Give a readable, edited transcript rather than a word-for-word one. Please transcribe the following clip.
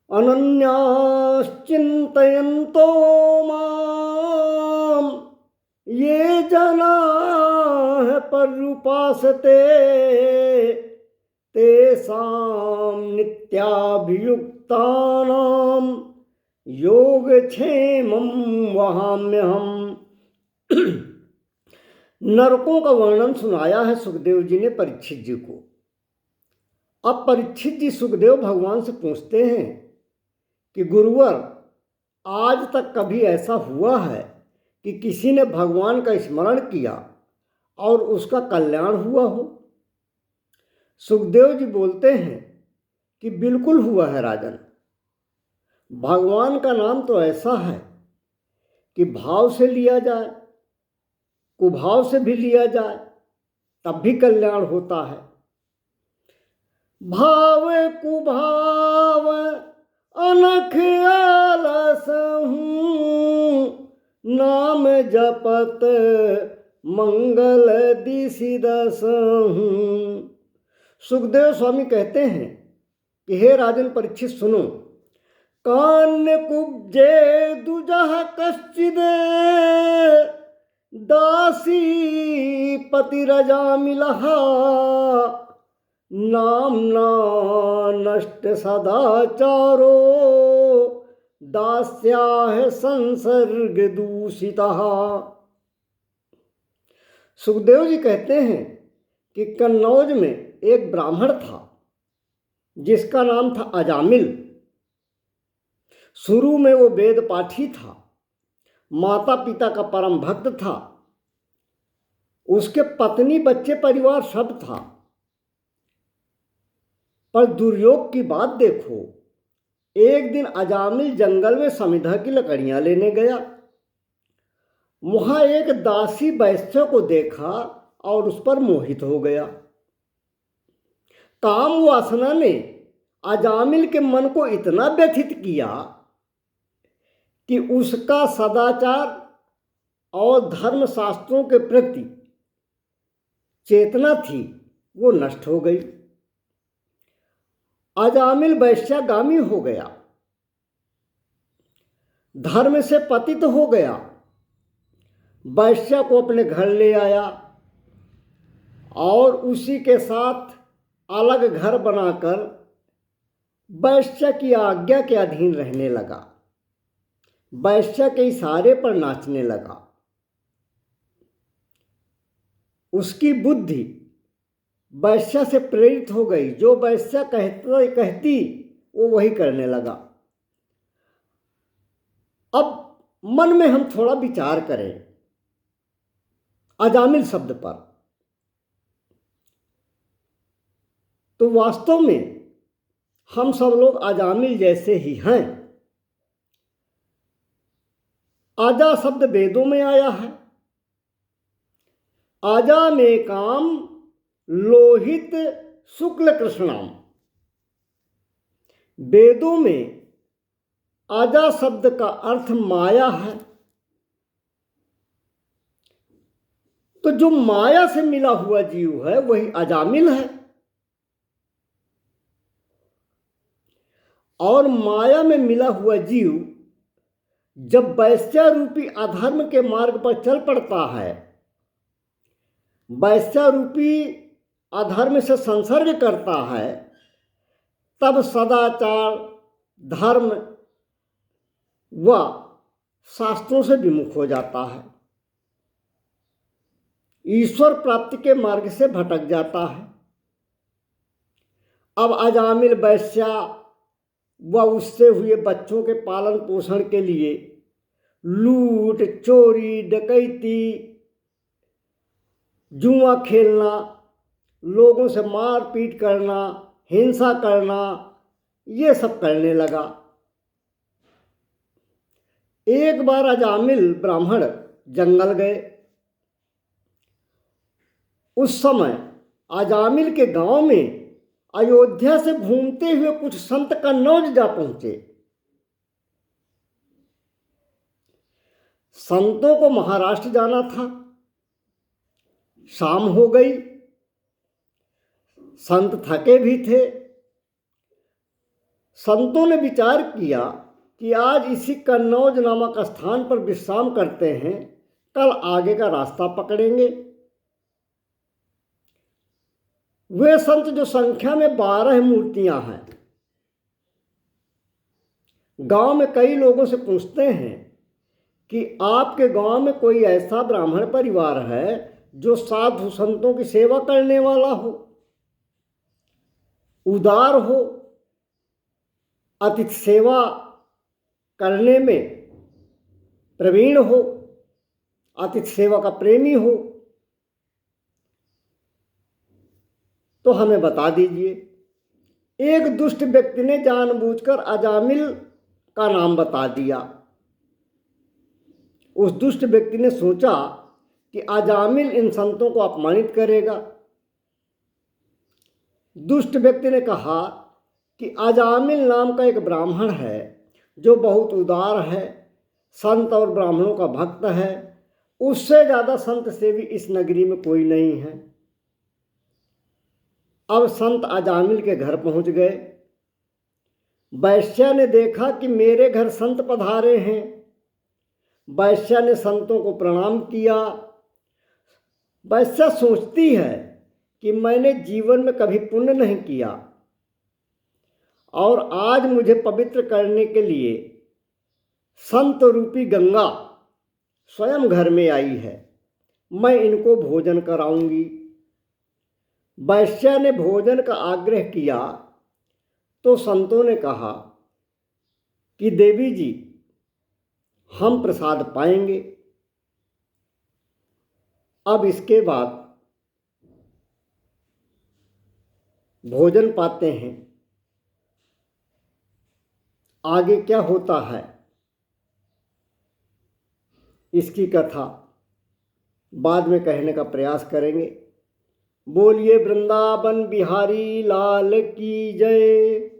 अनन्याश्चिन्तयन्तो मां ये जनाः पर्युपासते तेषां नित्याभियुक्तानां योगक्षेमं वहाम्यहम्। नरकों का वर्णन सुनाया है सुखदेव जी ने परीक्षित जी को। अब परीक्षित जी सुखदेव भगवान से पूछते हैं कि गुरुवर, आज तक कभी ऐसा हुआ है कि किसी ने भगवान का स्मरण किया और उसका कल्याण हुआ हो? सुखदेव जी बोलते हैं कि बिल्कुल हुआ है राजन। भगवान का नाम तो ऐसा है कि भाव से लिया जाए, कुभाव से भी लिया जाए, तब भी कल्याण होता है। भाव कुभाव अनख आलस हूँ, नाम जपत मंगल दिसिदस हूँ। सुखदेव स्वामी कहते हैं कि हे राजन परीक्षित सुनो, कान्य कुब्जे दुजह कश्चिद दासी पतिरजा मिलहा, नामना नष्ट सदाचारो दास्याह संसर्ग दूषितः। सुखदेव जी कहते हैं कि कन्नौज में एक ब्राह्मण था जिसका नाम था अजामिल। शुरू में वो वेद पाठी था, माता पिता का परम भक्त था, उसके पत्नी बच्चे परिवार सब था। पर दुर्योग की बात देखो, एक दिन अजामिल जंगल में समिधा की लकड़ियां लेने गया। वहां एक दासी वैश्य को देखा और उस पर मोहित हो गया। काम वासना ने अजामिल के मन को इतना व्यथित किया कि उसका सदाचार और धर्म शास्त्रों के प्रति चेतना थी वो नष्ट हो गई। अजामिल वैश्यागामी हो गया, धर्म से पतित हो गया। वैश्या को अपने घर ले आया और उसी के साथ अलग घर बनाकर वैश्या की आज्ञा के अधीन रहने लगा, वैश्या के इशारे पर नाचने लगा। उसकी बुद्धि वैश्या से प्रेरित हो गई, जो वैश्या कहती वो वही करने लगा। अब मन में हम थोड़ा विचार करें अजामिल शब्द पर, तो वास्तव में हम सब लोग अजामिल जैसे ही हैं। आजा शब्द वेदों में आया है। आजा में काम लोहित शुक्ल कृष्णाम। वेदों में आजा शब्द का अर्थ माया है। तो जो माया से मिला हुआ जीव है वही अजामिल है। और माया में मिला हुआ जीव जब वैश्या रूपी अधर्म के मार्ग पर चल पड़ता है, वैश्या रूपी अधर्म से संसर्ग करता है, तब सदाचार, धर्म व शास्त्रों से विमुख हो जाता है, ईश्वर प्राप्ति के मार्ग से भटक जाता है। अब अजामिल वैश्या व उससे हुए बच्चों के पालन पोषण के लिए लूट, चोरी, डकैती, जुआ खेलना, लोगों से मारपीट करना, हिंसा करना, ये सब करने लगा। एक बार अजामिल ब्राह्मण जंगल गए। उस समय अजामिल के गांव में अयोध्या से घूमते हुए कुछ संत कन्नौज जा पहुंचे। संतों को महाराष्ट्र जाना था। शाम हो गई, संत थके भी थे। संतों ने विचार किया कि आज इसी कन्नौज नामक स्थान पर विश्राम करते हैं, कल आगे का रास्ता पकड़ेंगे। वे संत जो संख्या में 12 मूर्तियां हैं, गांव में कई लोगों से पूछते हैं कि आपके गांव में कोई ऐसा ब्राह्मण परिवार है जो साधु संतों की सेवा करने वाला हो, उदार हो, अतिथि सेवा करने में प्रवीण हो, अतिथि सेवा का प्रेमी हो, तो हमें बता दीजिए। एक दुष्ट व्यक्ति ने जानबूझकर अजामिल का नाम बता दिया। उस दुष्ट व्यक्ति ने सोचा कि अजामिल इन संतों को अपमानित करेगा। दुष्ट व्यक्ति ने कहा कि अजामिल नाम का एक ब्राह्मण है जो बहुत उदार है, संत और ब्राह्मणों का भक्त है, उससे ज़्यादा संत सेवी इस नगरी में कोई नहीं है। अब संत अजामिल के घर पहुंच गए। वैश्या ने देखा कि मेरे घर संत पधारे हैं। वैश्या ने संतों को प्रणाम किया। वैश्या सोचती है कि मैंने जीवन में कभी पुण्य नहीं किया और आज मुझे पवित्र करने के लिए संत रूपी गंगा स्वयं घर में आई है, मैं इनको भोजन कराऊंगी। वैश्या ने भोजन का आग्रह किया तो संतों ने कहा कि देवी जी, हम प्रसाद पाएंगे। अब इसके बाद भोजन पाते हैं। आगे क्या होता है इसकी कथा बाद में कहने का प्रयास करेंगे। बोलिए वृंदावन बिहारी लाल की जय।